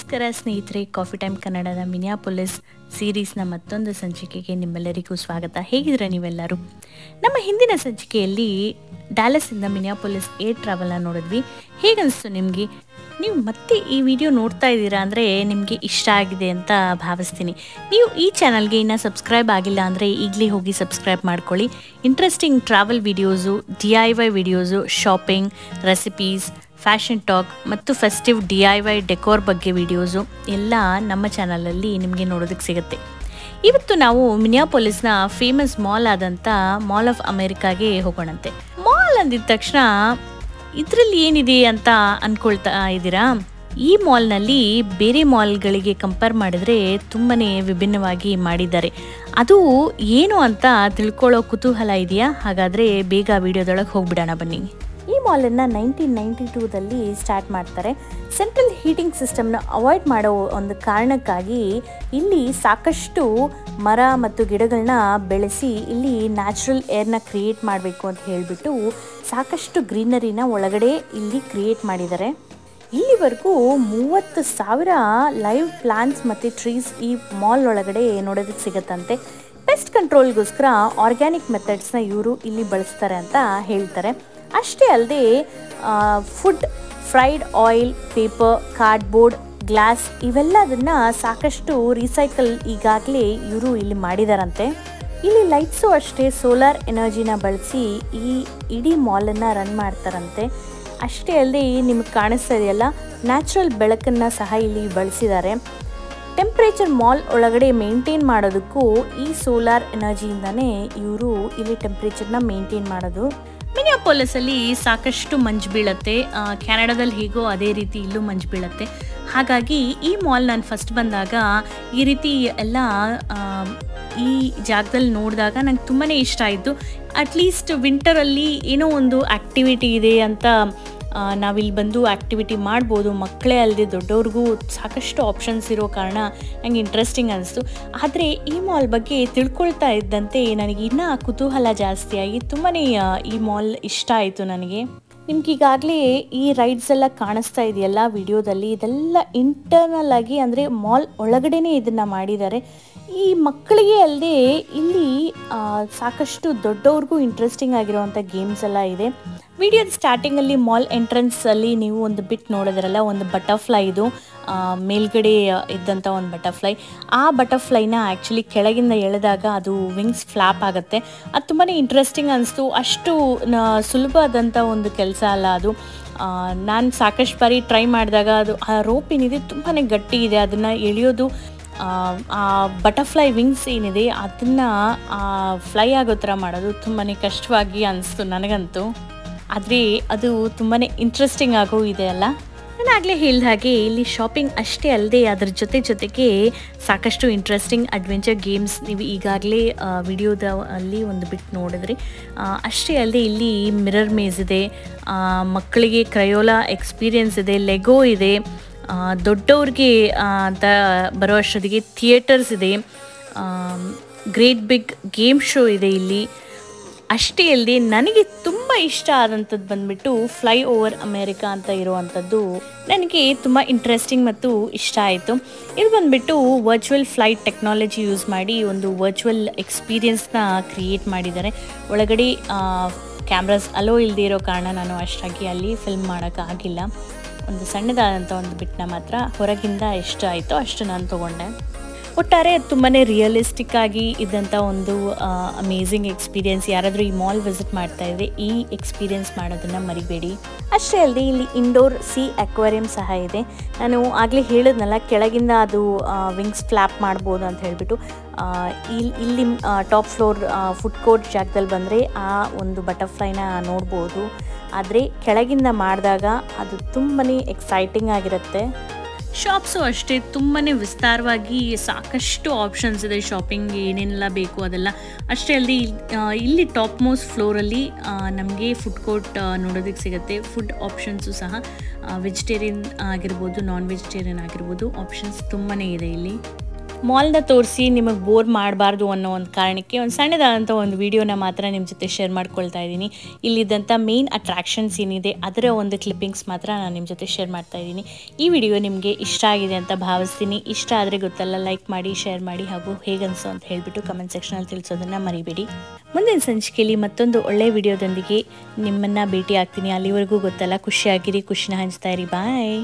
ನಮಸ್ಕಾರ ಸ್ನೇಹಿತರೆ, coffee time ಕನ್ನಡದ ಮಿನಿಯಾಪೊಲಿಸ್ ಸೀರೀಸ್ನ ಮತ್ತೊಂದು ಸಂಚಿಕೆಗೆ ನಿಮ್ಮೆಲ್ಲರಿಗೂ ಸ್ವಾಗತ. ಹೇಗಿದ್ರೆ ನೀವೆಲ್ಲರೂ? ನಮ್ಮ ಹಿಂದಿನ ಸಂಚಿಕೆಯಲ್ಲಿ ಡ್ಯಾಲಸಿಂದ ಮಿನಿಯಾಪೊಲಿಸ್ ಏರ್ ಟ್ರಾವೆಲ್ನ ನೋಡಿದ್ವಿ. ಹೇಗನ್ನಿಸ್ತು ನಿಮಗೆ? ನೀವು ಮತ್ತೆ ಈ ವಿಡಿಯೋ ನೋಡ್ತಾ ಇದ್ದೀರಾ ಅಂದರೆ ನಿಮಗೆ ಇಷ್ಟ ಆಗಿದೆ ಅಂತ ಭಾವಿಸ್ತೀನಿ. ನೀವು ಈ ಚಾನಲ್ಗೆ ಇನ್ನೂ ಸಬ್ಸ್ಕ್ರೈಬ್ ಆಗಿಲ್ಲ ಅಂದರೆ ಈಗಲೇ ಹೋಗಿ ಸಬ್ಸ್ಕ್ರೈಬ್ ಮಾಡ್ಕೊಳ್ಳಿ. Interesting travel videos, DIY videos, shopping, recipes, fashion talk ಮತ್ತು ಫೆಸ್ಟಿವ್ DIY ಡೆಕೋರ್ ಬಗ್ಗೆ ವಿಡಿಯೋಸು ಎಲ್ಲ ನಮ್ಮ ಚಾನಲಲ್ಲಿ ನಿಮಗೆ ನೋಡೋದಕ್ಕೆ ಸಿಗುತ್ತೆ. ಇವತ್ತು ನಾವು ಮಿನಿಯಾಪೊಲಿಸ್ನ ಫೇಮಸ್ ಮಾಲ್ ಆದಂಥ ಮಾಲ್ ಆಫ್ ಅಮೇರಿಕಾಗೆ ಹೋಗೋಣಂತೆ. ಮಾಲ್ ಅಂದಿದ ತಕ್ಷಣ ಇದರಲ್ಲಿ ಏನಿದೆ ಅಂತ ಅಂದ್ಕೊಳ್ತಾ ಇದ್ದೀರಾ? ಈ ಮಾಲ್ನಲ್ಲಿ ಬೇರೆ ಮಾಲ್ಗಳಿಗೆ ಕಂಪೇರ್ ಮಾಡಿದರೆ ತುಂಬಾ ವಿಭಿನ್ನವಾಗಿ ಮಾಡಿದ್ದಾರೆ. ಅದು ಏನು ಅಂತ ತಿಳ್ಕೊಳ್ಳೋ ಕುತೂಹಲ ಇದೆಯಾ? ಹಾಗಾದರೆ ಬೇಗ ವಿಡಿಯೋದೊಳಗೆ ಹೋಗ್ಬಿಡೋಣ ಬನ್ನಿ. ಈ ಮಾಲನ್ನು 1992ದಲ್ಲಿ ಸ್ಟಾರ್ಟ್ ಮಾಡ್ತಾರೆ. ಸೆಂಟ್ರಲ್ ಹೀಟಿಂಗ್ ಸಿಸ್ಟಮ್ನ ಅವಾಯ್ಡ್ ಮಾಡೋ ಒಂದು ಕಾರಣಕ್ಕಾಗಿ ಇಲ್ಲಿ ಸಾಕಷ್ಟು ಮರ ಮತ್ತು ಗಿಡಗಳನ್ನ ಬೆಳೆಸಿ ಇಲ್ಲಿ ನ್ಯಾಚುರಲ್ ಏರ್ನ ಕ್ರಿಯೇಟ್ ಮಾಡಬೇಕು ಅಂತ ಹೇಳಿಬಿಟ್ಟು ಸಾಕಷ್ಟು ಗ್ರೀನರಿನ ಒಳಗಡೆ ಇಲ್ಲಿ ಕ್ರಿಯೇಟ್ ಮಾಡಿದ್ದಾರೆ. ಇಲ್ಲಿವರೆಗೂ 30,000 ಲೈವ್ ಪ್ಲಾಂಟ್ಸ್ ಮತ್ತು ಟ್ರೀಸ್ ಈ ಮಾಲ್ ಒಳಗಡೆ ನೋಡೋದಕ್ಕೆ ಸಿಗುತ್ತಂತೆ. ಪೆಸ್ಟ್ ಕಂಟ್ರೋಲ್ಗೋಸ್ಕರ ಆರ್ಗ್ಯಾನಿಕ್ ಮೆಥಡ್ಸ್ನ ಇವರು ಇಲ್ಲಿ ಬಳಸ್ತಾರೆ ಅಂತ ಹೇಳ್ತಾರೆ. ಅಷ್ಟೇ ಅಲ್ಲದೆ food, fried oil, paper, cardboard, glass ಇವೆಲ್ಲದನ್ನು ಸಾಕಷ್ಟು ರೀಸೈಕಲ್ ಈಗಾಗಲೇ ಇವರು ಇಲ್ಲಿ ಮಾಡಿದಾರಂತೆ. ಇಲ್ಲಿ ಲೈಟ್ಸು ಅಷ್ಟೇ ಸೋಲಾರ್ ಎನರ್ಜಿನ ಬಳಸಿ ಈ ಇಡೀ ಮಾಲನ್ನು ರನ್ ಮಾಡ್ತಾರಂತೆ. ಅಷ್ಟೇ ಅಲ್ಲದೆ ನಿಮಗೆ ಕಾಣಿಸ್ತಾ ಇದೆಯಲ್ಲ, ನ್ಯಾಚುರಲ್ ಬೆಳಕನ್ನು ಸಹ ಇಲ್ಲಿ ಬಳಸಿದ್ದಾರೆ. ಟೆಂಪ್ರೇಚರ್ ಮಾಲ್ ಒಳಗಡೆ ಮೇಂಟೈನ್ ಮಾಡೋದಕ್ಕೂ ಈ ಸೋಲಾರ್ ಎನರ್ಜಿಯಿಂದನೇ ಇವರು ಇಲ್ಲಿ ಟೆಂಪ್ರೇಚರ್ನ ಮೇಂಟೈನ್ ಮಾಡೋದು. ಮಿನಿಯಾಪೊಲಿಸಲ್ಲಿ ಸಾಕಷ್ಟು ಮಂಜು ಬೀಳುತ್ತೆ. ಕೆನಡಾದಲ್ಲಿ ಹೇಗೋ ಅದೇ ರೀತಿ ಇಲ್ಲೂ ಮಂಜು ಬೀಳುತ್ತೆ. ಹಾಗಾಗಿ ಈ ಮಾಲ್ ನಾನು ಫಸ್ಟ್ ಬಂದಾಗ ಈ ರೀತಿ ಎಲ್ಲ ಈ ಜಾಗದಲ್ಲಿ ನೋಡಿದಾಗ ನಂಗೆ ತುಂಬಾ ಇಷ್ಟ ಆಯಿತು. ಅಟ್ಲೀಸ್ಟ್ ವಿಂಟರಲ್ಲಿ ಏನೋ ಒಂದು ಆ್ಯಕ್ಟಿವಿಟಿ ಇದೆ ಅಂತ ನಾವಿಲ್ಲಿ ಬಂದು ಆ್ಯಕ್ಟಿವಿಟಿ ಮಾಡ್ಬೋದು. ಮಕ್ಕಳೇ ಅಲ್ಲದೆ ದೊಡ್ಡವ್ರಿಗೂ ಸಾಕಷ್ಟು ಆಪ್ಷನ್ಸ್ ಇರೋ ಕಾರಣ ನನಗೆ ಇಂಟ್ರೆಸ್ಟಿಂಗ್ ಅನ್ನಿಸ್ತು. ಆದರೆ ಈ ಮಾಲ್ ಬಗ್ಗೆ ತಿಳ್ಕೊಳ್ತಾ ಇದ್ದಂತೆ ನನಗೆ ಇನ್ನೂ ಕುತೂಹಲ ಜಾಸ್ತಿಯಾಗಿ ತುಂಬಾ ಈ ಮಾಲ್ ಇಷ್ಟ ಆಯಿತು ನನಗೆ. ನಿಮ್ಗೀಗಾಗಲೇ ಈ ರೈಡ್ಸ್ ಎಲ್ಲ ಕಾಣಿಸ್ತಾ ಇದೆಯಲ್ಲ ವಿಡಿಯೋದಲ್ಲಿ, ಇದೆಲ್ಲ ಇಂಟರ್ನಲ್ ಆಗಿ ಅಂದರೆ ಮಾಲ್ ಒಳಗಡೆನೇ ಇದನ್ನು ಮಾಡಿದ್ದಾರೆ. ಈ ಮಕ್ಕಳಿಗೆ ಅಲ್ಲದೆ ಇಲ್ಲಿ ಸಾಕಷ್ಟು ದೊಡ್ಡವ್ರಿಗೂ ಇಂಟ್ರೆಸ್ಟಿಂಗ್ ಆಗಿರೋವಂಥ ಗೇಮ್ಸ್ ಎಲ್ಲ ಇದೆ. ವಿಡಿಯೋದ ಸ್ಟಾರ್ಟಿಂಗಲ್ಲಿ ಮಾಲ್ ಎಂಟ್ರೆನ್ಸಲ್ಲಿ ನೀವು ಒಂದು ಬಿಟ್ ನೋಡಿದ್ರಲ್ಲ, ಒಂದು ಬಟರ್ಫ್ಲೈ, ಇದು ಮೇಲ್ಗಡೆ ಇದ್ದಂಥ ಒಂದು ಬಟರ್ಫ್ಲೈ. ಆ ಬಟರ್ಫ್ಲೈನ ಆ್ಯಕ್ಚುಲಿ ಕೆಳಗಿಂದ ಎಳೆದಾಗ ಅದು ವಿಂಗ್ಸ್ ಫ್ಲಾಪ್ ಆಗುತ್ತೆ. ಅದು ತುಂಬಾ ಇಂಟ್ರೆಸ್ಟಿಂಗ್ ಅನ್ನಿಸ್ತು. ಅಷ್ಟು ಸುಲಭವಾದಂಥ ಒಂದು ಕೆಲಸ ಅಲ್ಲ ಅದು. ನಾನು ಸಾಕಷ್ಟು ಬಾರಿ ಟ್ರೈ ಮಾಡಿದಾಗ ಅದು ಆ ರೋಪ್ ಏನಿದೆ ತುಂಬಾ ಗಟ್ಟಿ ಇದೆ. ಅದನ್ನು ಎಳೆಯೋದು, ಆ ಬಟರ್ಫ್ಲೈ ವಿಂಗ್ಸ್ ಏನಿದೆ ಅದನ್ನು ಫ್ಲೈ ಆಗೋ ಥರ ಮಾಡೋದು ತುಂಬಾ ಕಷ್ಟವಾಗಿ ಅನ್ನಿಸ್ತು ನನಗಂತೂ. ಆದರೆ ಅದು ತುಂಬಾ ಇಂಟ್ರೆಸ್ಟಿಂಗ್ ಆಗೋ ಇದೆ ಅಲ್ಲ. ನಾನು ಆಗಲೇ ಹೇಳಿದ ಹಾಗೆ ಇಲ್ಲಿ ಶಾಪಿಂಗ್ ಅಷ್ಟೇ ಅಲ್ಲದೆ ಅದರ ಜೊತೆಗೆ ಸಾಕಷ್ಟು ಇಂಟ್ರೆಸ್ಟಿಂಗ್ ಅಡ್ವೆಂಚರ್ ಗೇಮ್ಸ್ ನೀವು ಈಗಾಗಲೇ ವಿಡಿಯೋದಲ್ಲಿ ಒಂದು ಬಿಟ್ಟು ನೋಡಿದ್ರಿ. ಅಷ್ಟೇ ಅಲ್ಲದೆ ಇಲ್ಲಿ ಮಿರರ್ ಮೇಜ್ ಇದೆ, ಮಕ್ಕಳಿಗೆ ಕ್ರಯೋಲಾ ಎಕ್ಸ್ಪೀರಿಯನ್ಸ್ ಇದೆ, ಲೆಗೋ ಇದೆ, ದೊಡ್ಡವ್ರಿಗೆ ಅಂತ ಬರೋ ಅಷ್ಟೊತ್ತಿಗೆ ಥಿಯೇಟರ್ಸ್ ಇದೆ, ಗ್ರೇಟ್ ಬಿಗ್ ಗೇಮ್ ಶೋ ಇದೆ ಇಲ್ಲಿ. ಅಷ್ಟೇ ಅಲ್ಲದೆ ನನಗೆ ತುಂಬ ಇಷ್ಟ ಆದಂಥದ್ದು ಬಂದುಬಿಟ್ಟು ಫ್ಲೈ ಓವರ್ ಅಮೇರಿಕಾ ಅಂತ ಇರುವಂಥದ್ದು ನನಗೆ ತುಂಬ ಇಂಟ್ರೆಸ್ಟಿಂಗ್ ಮತ್ತು ಇಷ್ಟ ಆಯಿತು. ಇದು ಬಂದುಬಿಟ್ಟು ವರ್ಚುವಲ್ ಫ್ಲೈಟ್ ಟೆಕ್ನಾಲಜಿ ಯೂಸ್ ಮಾಡಿ ಒಂದು ವರ್ಚುವಲ್ ಎಕ್ಸ್ಪೀರಿಯನ್ಸ್ನ ಕ್ರಿಯೇಟ್ ಮಾಡಿದ್ದಾರೆ. ಒಳಗಡೆ ಕ್ಯಾಮ್ರಾಸ್ ಅಲೋ ಇಲ್ಲದೆ ಇರೋ ಕಾರಣ ನಾನು ಅಷ್ಟಾಗಿ ಅಲ್ಲಿ ಫಿಲ್ಮ್ ಮಾಡೋಕ್ಕಾಗಿಲ್ಲ. ಒಂದು ಸಣ್ಣದಾದಂಥ ಒಂದು ಬಿಟ್ಟನ್ನ ಮಾತ್ರ ಹೊರಗಿಂದ ಎಷ್ಟು ಆಯಿತೋ ಅಷ್ಟು ನಾನು ತೊಗೊಂಡೆ. ಒಟ್ಟಾರೆ ತುಂಬಾ ರಿಯಲಿಸ್ಟಿಕ್ ಆಗಿ ಇದ್ದಂಥ ಒಂದು ಅಮೇಝಿಂಗ್ ಎಕ್ಸ್ಪೀರಿಯೆನ್ಸ್. ಯಾರಾದರೂ ಈ ಮಾಲ್ ವಿಸಿಟ್ ಮಾಡ್ತಾ ಇದ್ದರೆ ಈ ಎಕ್ಸ್ಪೀರಿಯೆನ್ಸ್ ಮಾಡೋದನ್ನು ಮರಿಬೇಡಿ. ಅಷ್ಟೇ ಅಲ್ಲದೆ ಇಲ್ಲಿ ಇಂಡೋರ್ ಸಿ ಅಕ್ವೇರಿಯಂ ಸಹ ಇದೆ. ನಾನು ಆಗಲೇ ಹೇಳಿದ್ನಲ್ಲ, ಕೆಳಗಿಂದ ಅದು ವಿಂಗ್ಸ್ ಫ್ಲ್ಯಾಪ್ ಮಾಡ್ಬೋದು ಅಂತ ಹೇಳಿಬಿಟ್ಟು. ಇಲ್ಲಿ ಟಾಪ್ ಫ್ಲೋರ್ ಫುಡ್ ಕೋರ್ಟ್ ಜಾಗದಲ್ಲಿ ಬಂದರೆ ಆ ಒಂದು ಬಟರ್ಫ್ಲೈನ ನೋಡ್ಬೋದು. ಆದರೆ ಕೆಳಗಿಂದ ಮಾಡಿದಾಗ ಅದು ತುಂಬಾ ಎಕ್ಸೈಟಿಂಗ್ ಆಗಿರುತ್ತೆ. ಶಾಪ್ಸು ಅಷ್ಟೇ ತುಂಬಾ ವಿಸ್ತಾರವಾಗಿ ಸಾಕಷ್ಟು ಆಪ್ಷನ್ಸ್ ಇದೆ. ಶಾಪಿಂಗ್ ಏನೇನೆಲ್ಲ ಬೇಕು ಅದೆಲ್ಲ. ಅಷ್ಟೇ ಅಲ್ಲದೆ ಇಲ್ಲಿ ಟಾಪ್ ಮೋಸ್ಟ್ ಫ್ಲೋರಲ್ಲಿ ನಮಗೆ ಫುಡ್ ಕೋರ್ಟ್ ನೋಡೋದಕ್ಕೆ ಸಿಗುತ್ತೆ. ಫುಡ್ ಆಪ್ಷನ್ಸು ಸಹ ವೆಜಿಟೇರಿಯನ್ ಆಗಿರ್ಬೋದು, ನಾನ್ ವೆಜಿಟೇರಿಯನ್ ಆಗಿರ್ಬೋದು, ಆಪ್ಷನ್ಸ್ ತುಂಬಾ ಇದೆ ಇಲ್ಲಿ. ಮಾಲ್ನ ತೋರಿಸಿ ನಿಮಗೆ ಬೋರ್ ಮಾಡಬಾರ್ದು ಅನ್ನೋ ಒಂದು ಕಾರಣಕ್ಕೆ ಒಂದು ಸಣ್ಣದಾದಂಥ ಒಂದು ವಿಡಿಯೋನ ಮಾತ್ರ ನಿಮ್ಮ ಜೊತೆ ಶೇರ್ ಮಾಡ್ಕೊಳ್ತಾ ಇದ್ದೀನಿ. ಇಲ್ಲಿದ್ದಂಥ ಮೇನ್ ಅಟ್ರಾಕ್ಷನ್ಸ್ ಏನಿದೆ ಅದರ ಒಂದು ಕ್ಲಿಪ್ಪಿಂಗ್ಸ್ ಮಾತ್ರ ನಾನು ನಿಮ್ಮ ಜೊತೆ ಶೇರ್ ಮಾಡ್ತಾ ಇದ್ದೀನಿ. ಈ ವಿಡಿಯೋ ನಿಮಗೆ ಇಷ್ಟ ಆಗಿದೆ ಅಂತ ಭಾವಿಸ್ತೀನಿ. ಇಷ್ಟ ಆದರೆ ಗೊತ್ತಲ್ಲ, ಲೈಕ್ ಮಾಡಿ, ಶೇರ್ ಮಾಡಿ, ಹಾಗೂ ಹೇಗನ್ಸು ಅಂತ ಹೇಳಿಬಿಟ್ಟು ಕಮೆಂಟ್ ಸೆಕ್ಷನಲ್ಲಿ ತಿಳಿಸೋದನ್ನು ಮರಿಬೇಡಿ. ಮುಂದಿನ ಸಂಚಿಕೆಯಲ್ಲಿ ಮತ್ತೊಂದು ಒಳ್ಳೆಯ ವಿಡಿಯೋದೊಂದಿಗೆ ನಿಮ್ಮನ್ನು ಭೇಟಿ ಆಗ್ತೀನಿ. ಅಲ್ಲಿವರೆಗೂ ಗೊತ್ತಲ್ಲ, ಖುಷಿಯಾಗಿರಿ, ಖುಷಿನ ಹಂಚ್ತಾ ಇರಿ. ಬಾಯ್.